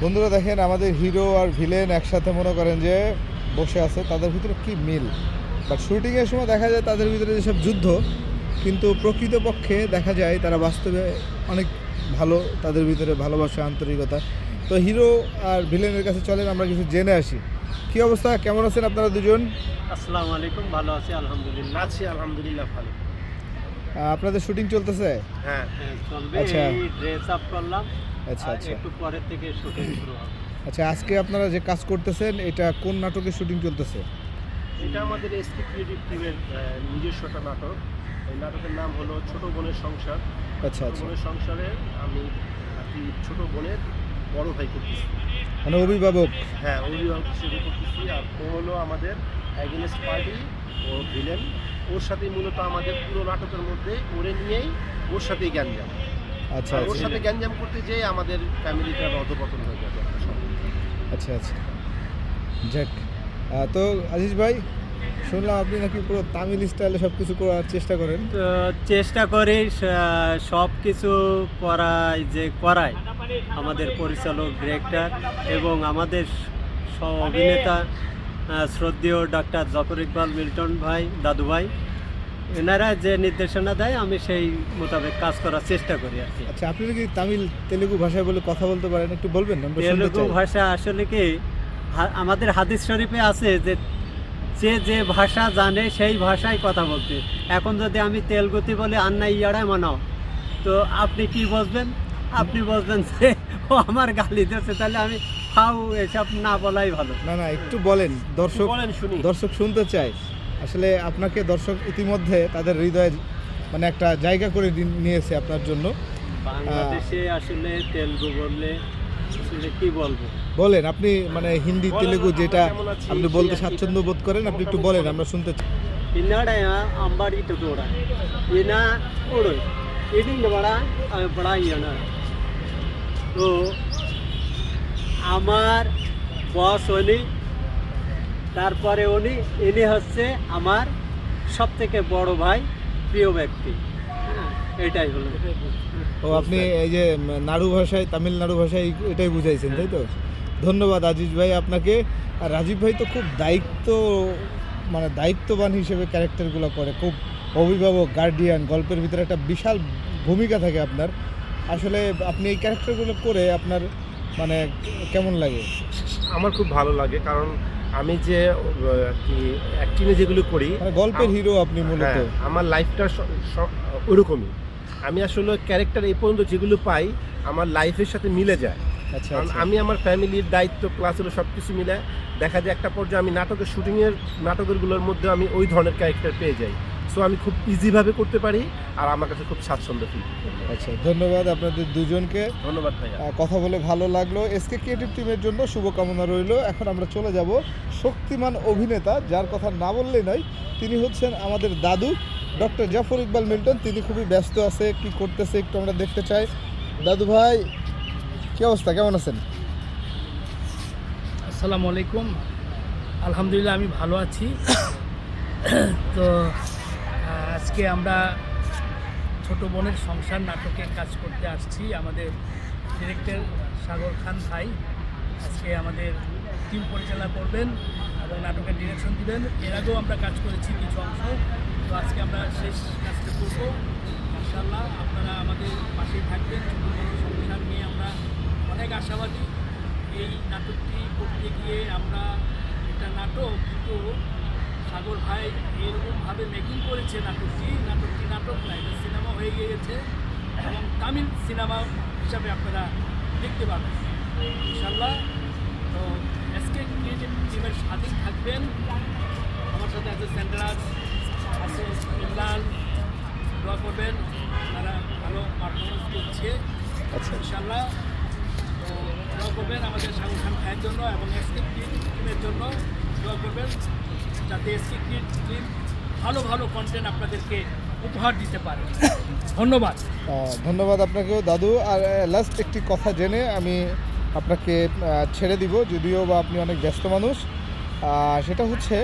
বন্ধুরা দেখেন আমাদের হিরো আর ভিলেন একসাথে মনে করেন যে বসে আছে, তাদের ভিতরে কি মিল। বাট শুটিংয়ের সময় দেখা যায় তাদের ভিতরে যেসব যুদ্ধ, কিন্তু প্রকৃতপক্ষে দেখা যায় তারা বাস্তবে অনেক ভালো, তাদের ভিতরে ভালোবাসা আন্তরিকতা। তো হিরো আর ভিলেনের কাছে চলেন আমরা কিছু জেনে আসি। কি অবস্থা, কেমন আছেন আপনারা দুজন? আসসালামু আলাইকুম, ভালো আছি আলহামদুলিল্লাহ। ভালো। আপনাদের শুটিং চলতেছে? হ্যাঁ, চলবে। আচ্ছা। এই ড্রেস আপ করলাম, আচ্ছা আচ্ছা একটু পরের থেকে শুটিং শুরু হবে। আচ্ছা, আজকে আপনারা যে কাজ করতেছেন এটা কোন নাটকের শুটিং চলতেছে? এটা আমাদের এসপি ক্রিয়েটিভ টিমের নিজস্ব একটা নাটক। এই নাটকের নাম হলো ছোট বোনের সংসার। আচ্ছা ছোট আচ্ছা, বোনের সংসারে আমি আর কি ছোট বোনের বড় ভাই করতেছি। মানে অভিভাবক। হ্যাঁ, অভিভাবক হিসেবে করতেছি। আর ও হলো আমাদের অ্যাগেনস্ট পার্টি, ও ভিলেন। ওর সাথেই মূলত আমাদের পুরো নাটকের মধ্যে ওরে নিয়েই ওর সাথেই গ্যাঞ্জাম। আচ্ছা আর ওর আচ্ছা সাথে গ্যাঞ্জাম করতে যেয়ে আমাদের ফ্যামিলিটার অধপতন হয়ে যাবে একটা সময়। আচ্ছা আচ্ছা, যাক। তো আজিজ ভাই, শুনলাম আপনি নাকি পুরো তামিল স্টাইলে সব কিছু করার চেষ্টা করেন। তো চেষ্টা করি সব কিছু করায় আমাদের পরিচালক, ডিরেক্টর এবং আমাদের সহ অভিনেতা শ্রদ্ধেয় ডক্টর জাফর ইকবাল মিল্টন ভাই, দাদু ভাই, এনারা যে নির্দেশনা দেয় আমি সেই মোতাবেক কাজ করার চেষ্টা করি আর কি। আচ্ছা, আপনি নাকি তামিল তেলেগু ভাষায় বলে কথা বলতে পারেন, একটু বলবেন? আমরা শুনতে তেলুগু চাই। ভাষা আসলে কি আমাদের হাদিস শরীফে আছে যে যে ভাষা জানে সেই ভাষায় কথা বলতে। এখন যদি আমি তেলুগুতে বলি আন্না ইয়াড়ায় মানাও, তো আপনি কি বুঝবেন? আপনি বুঝবেন যে ও আমার গালি দিচ্ছে, তাহলে আমি ফাউ এসব না বলাই ভালো। না না, একটু বলেন, দর্শক বলেন শুনি। দর্শক শুনতে চায়। আসলে আপনাকে দর্শক ইতিমধ্যে তাদের হৃদয়ে মানে একটা জায়গা করে নিয়েছে আপনার জন্য। বাংলাদেশে আসলে তেলুগু বললে আসলে কি বলবো? বলেন আপনি, মানে হিন্দি বলেন, তেলেগু আমরা যেটা কেমন আছি, আপনি বলতে সেই স্বাচ্ছন্দ্য বোধ করেন, আপনি একটু বলেন, আমরা শুনতে চাই। इन्नाड़ा अंबाड़ी टटोरा इना उड़ो इडी बड़ा इना তো আমার বস উনি, তারপরে ইনি হচ্ছে আমার সব থেকে বড় ভাই, প্রিয় ব্যক্তি। হ্যাঁ, এটাই হলো। ও, আপনি এই যে নাড়ু ভাষায়, তামিলনাড়ু ভাষায় এটাই বুঝাইছেন, তাই তো? ধন্যবাদ আজিজ ভাই আপনাকে। আর রাজীব ভাই তো খুব মানে দায়িত্ববান হিসেবে ক্যারেক্টারগুলো করে, খুব অভিভাবক, গার্ডিয়ান, গল্পের ভিতরে একটা বিশাল ভূমিকা থাকে আপনার। আসলে আপনি এই ক্যারেক্টারগুলো করে আপনার মানে কেমন লাগে? আমার খুব ভালো লাগে, কারণ আমি যে কি অ্যাক্টিংয়ে যেগুলো করি, মানে গল্পের হিরো আপনি মূলত। হ্যাঁ, আমার লাইফটা ওরকমই। আমি আসলে ক্যারেক্টার এই পর্যন্ত যেগুলো পাই আমার লাইফের সাথে মিলে যায়। আচ্ছা কারণ আচ্ছা, আমি আমার ফ্যামিলির দায়িত্ব ক্লাস হলো সব কিছু মিলে দেখা যায় একটা পর্যায়ে আমি নাটকেরগুলোর মধ্যে আমি ওই ধরনের ক্যারেক্টার পেয়ে যাই। সো আমি খুব ইজিভাবে করতে পারি, আর আমার কাছে খুব স্বাচ্ছন্দ্য ফিল। আচ্ছা, ধন্যবাদ আপনাদের দুজনকে। ধন্যবাদ ভাইয়া। কথা বলে ভালো লাগলো। এসকে ক্রিয়েটিভ টিমের জন্য শুভকামনা রইল। এখন আমরা চলে যাব শক্তিমান অভিনেতা, যার কথা না বললেই নয়, তিনি হচ্ছেন আমাদের দাদু ডক্টর জাফর ইকবাল মিল্টন। তিনি খুবই ব্যস্ত আছে, কি করতেছে একটু আমরা দেখতে চাই। দাদু ভাই, কি অবস্থা, কেমন আছেন? আসসালামু আলাইকুম। আলহামদুলিল্লাহ, আমি ভালো আছি। তো আজকে আমরা ছোট বোনের সংসার নাটকে কাজ করতে আসছি। আমাদের ডিরেক্টর সাগর খান ভাই আজকে আমাদের টিম পরিচালনা করবেন এবং নাটকের ডিরেকশন দিবেন। এর আগেও আমরা কাজ করেছি কিছু অংশ, তো আজকে আমরা শেষ কাজটা করব ইনশাআল্লাহ। আপনারা আমাদের পাশেই থাকবেন। ছোট বোনের সংসার নিয়ে আমরা অনেক আশাবাদী। এই নাটকটি করতে গিয়ে আমরা একটা নাটক, কিন্তু সাগর ভাই এরকমভাবে মেকিং করেছে নাটকটি নাটক না, এটা সিনেমা হয়ে গিয়েছে এবং তামিল সিনেমা হিসাবে আপনারা দেখতে পাবেন ইনশাল্লাহ। তো এসকে ক্রিয়েটিভ টিমের সাথেই থাকবেন। আমার সাথে আছে সেন্ট্রাস, আছে ইমরান, দোয়া করবেন, তারা ভালো পারফরমেন্স করছে আচ্ছা, ইনশাল্লাহ। তো দোয়া করবেন আমাদের সাগর খান ভাইয়ের জন্য এবং এসকে ক্রিয়েটিভ টিমের জন্য দোয়া করবেন, যাতে এসকে ক্রিয়েটিভ টিম ভালো ভালো কন্টেন্ট আপনাদেরকে উপহার দিতে পারে। ধন্যবাদ। ধন্যবাদ আপনাকেও দাদু। আর লাস্ট একটি কথা জেনে আমি আপনাকে ছেড়ে দিব, যদিও বা আপনি অনেক ব্যস্ত মানুষ। সেটা হচ্ছে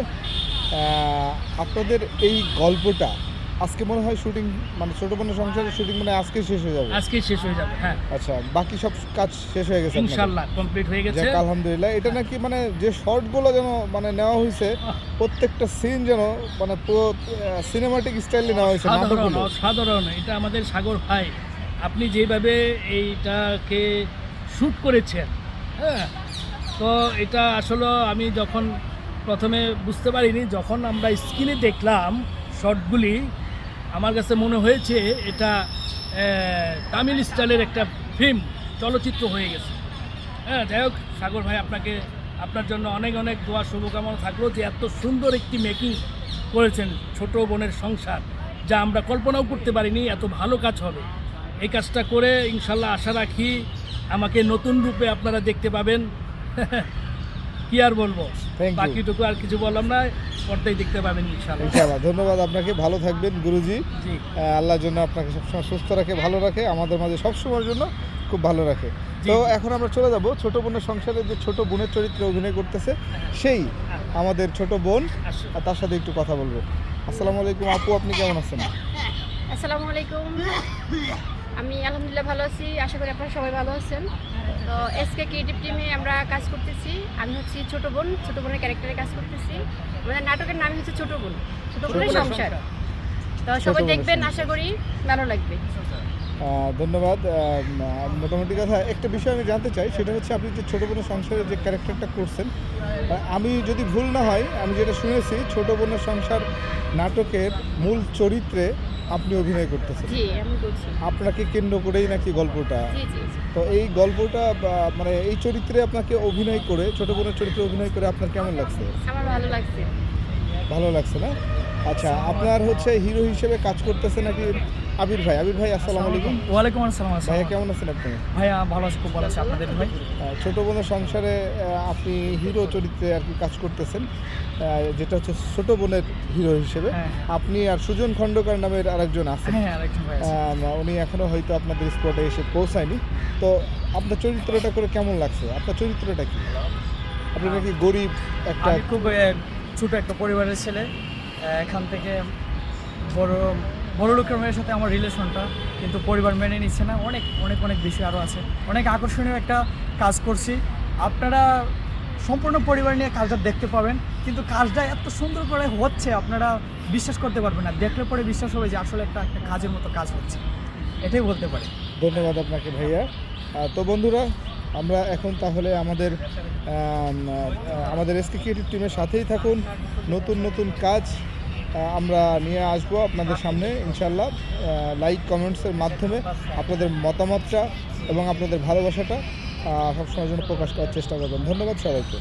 আপনাদের এই গল্পটা আজকে মনে হয় শুটিং, মানে ছোট বোনের সংসারের শুটিং মানে আজকে শেষ হয়ে যাবে। আজকে শেষ হয়ে যাবে, হ্যাঁ আচ্ছা, বাকি সব কাজ শেষ হয়ে গেছে আপনাদের? ইনশাল্লাহ কমপ্লিট হয়ে গেছে। যাক আলহামদুলিল্লাহ। এটা নাকি মানে যে শর্টগুলো যেন মানে নেওয়া হয়েছে, প্রত্যেকটা সিন যেন মানে পুরো সিনেমাটিক স্টাইলে নেওয়া হয়েছে, সাধারণ নাটকগুলো। অসাধারণ, এটা আমাদের সাগর ভাই, আপনি যেভাবে এইটাকে শ্যুট করেছেন, হ্যাঁ, তো এটা আসলে আমি যখন প্রথমে বুঝতে পারিনি, যখন আমরা স্ক্রিনে দেখলাম শর্টগুলি, আমার কাছে মনে হয়েছে এটা তামিল স্টাইলের একটা ফিল্ম, চলচ্চিত্র হয়ে গেছে। হ্যাঁ, যাই হোক সাগর ভাই, আপনার জন্য অনেক অনেক দোয়া শুভকামনা থাকলো যে এত সুন্দর একটি মেকিং করেছেন ছোট বোনের সংসার, যা আমরা কল্পনাও করতে পারিনি এত ভালো কাজ হবে। এই কাজটা করে ইনশাল্লাহ আশা রাখি আমাকে নতুন রূপে আপনারা দেখতে পাবেন। কি আর বলবো, Thank you. বাকিটুকু আর কিছু বললাম না, পর্দায় দেখতে পাবেন ইনশাল্লাহ। ইনশাআল্লাহ। ধন্যবাদ আপনাকে, ভালো থাকবেন গুরুজি। জি, আল্লাহর জন্য আপনাকে সবসময় সুস্থ রাখে, ভালো রাখে, আমাদের মাঝে সবসময়ের জন্য খুব ভালো রাখে। জি, তো জি। এখন আমরা চলে যাব ছোট বোনের সংসারে যে ছোট বোনের চরিত্রে অভিনয় করতেছে সেই আমাদের ছোট বোন, আসুন। আর তার সাথে একটু কথা বলবো। আসসালামু আলাইকুম আপু, আপনি কেমন আছেন? আসসালামু আলাইকুম। আমি আলহামদুলিল্লাহ ভালো আছি, আশা করি আপনারা সবাই ভালো আছেন। তো এসকে ক্রিয়েটিভ টিমে আমরা কাজ করতেছি। আমি হচ্ছি ছোট বোনের ক্যারেক্টারে কাজ করতেছি। আমাদের নাটকের নাম হচ্ছে ছোট বোনের সংসার। তো সবাই বোনের দেখবেন, সংসার। আশা করি ভালো লাগবে। ধন্যবাদ। মোটামুটি কথা একটা বিষয় আমি জানতে চাই, সেটা হচ্ছে আপনি যে ছোট বোনের সংসারে যে ক্যারেক্টারটা করছেন, আমি যদি ভুল না হয়, আমি যেটা শুনেছি ছোট বোনের সংসার নাটকের মূল চরিত্রে আপনি অভিনয় করতেছেন। জি, আমি করছি। আপনাকে কেন্দ্র করেই নাকি গল্পটা? জি জি জি। তো এই গল্পটা মানে এই চরিত্রে আপনাকে অভিনয় করে, ছোট বোনের চরিত্রে অভিনয় করে আপনার কেমন লাগছে? আমার ভালো লাগছে। ভালো লাগছে না? আচ্ছা, আপনার হচ্ছে হিরো হিসেবে কাজ করতেছে নাকি আবির ভাই? আবির ভাই আসসালামু আলাইকুম। ওয়ালাইকুম আসসালাম। ভাইয়া কেমন আছেন আপনি? ভাইয়া ভালো আছে, খুব ভালো আছে। আপনাদের ভাই? ছোট বোনের সংসারে আপনি হিরো চরিত্রে আর কি কাজ করতেছেন, যেটা হচ্ছে ছোট বোনের হিরো হিসেবে। হ্যাঁ। আপনি আর সুজন খণ্ডকার নামের আরেকজন আছেন, হ্যাঁ, আরেকজন ভাই আছে। উনি এখনো হয়তো আপনাদের স্পটে এসে পৌঁছায়নি। তো আপনার চরিত্রটা করে কেমন লাগছে? আপনার চরিত্রটা কি? আপনি নাকি গরিব একটা? আমি খুব ছোট একটা পরিবারের ছেলে। এখান থেকে বড় বড় লোকের মেয়ের সাথে আমার রিলেশনটা, কিন্তু পরিবার মেনে নিচ্ছে না। অনেক অনেক অনেক বিষয় আরও আছে। অনেক আকর্ষণীয় একটা কাজ করছি, আপনারা সম্পূর্ণ পরিবার নিয়ে কাজটা দেখতে পাবেন। কিন্তু কাজটা এত সুন্দর করে হচ্ছে, আপনারা বিশ্বাস করতে পারবেন না, দেখলে পরে বিশ্বাস হবে যে আসলে একটা কাজের মতো কাজ হচ্ছে, এটাই বলতে পারি। ধন্যবাদ আপনাকে ভাইয়া। তো বন্ধুরা, আমরা এখন তাহলে আমাদের এসকে ক্রিয়েটিভ টিমের সাথেই থাকুন। নতুন নতুন কাজ আমরা নিয়ে আসবো আপনাদের সামনে ইনশাল্লাহ। লাইক কমেন্টসের মাধ্যমে আপনাদের মতামতটা এবং আপনাদের ভালোবাসাটা সবসময়ের জন্য প্রকাশ করার চেষ্টা করবেন। ধন্যবাদ সবাইকে।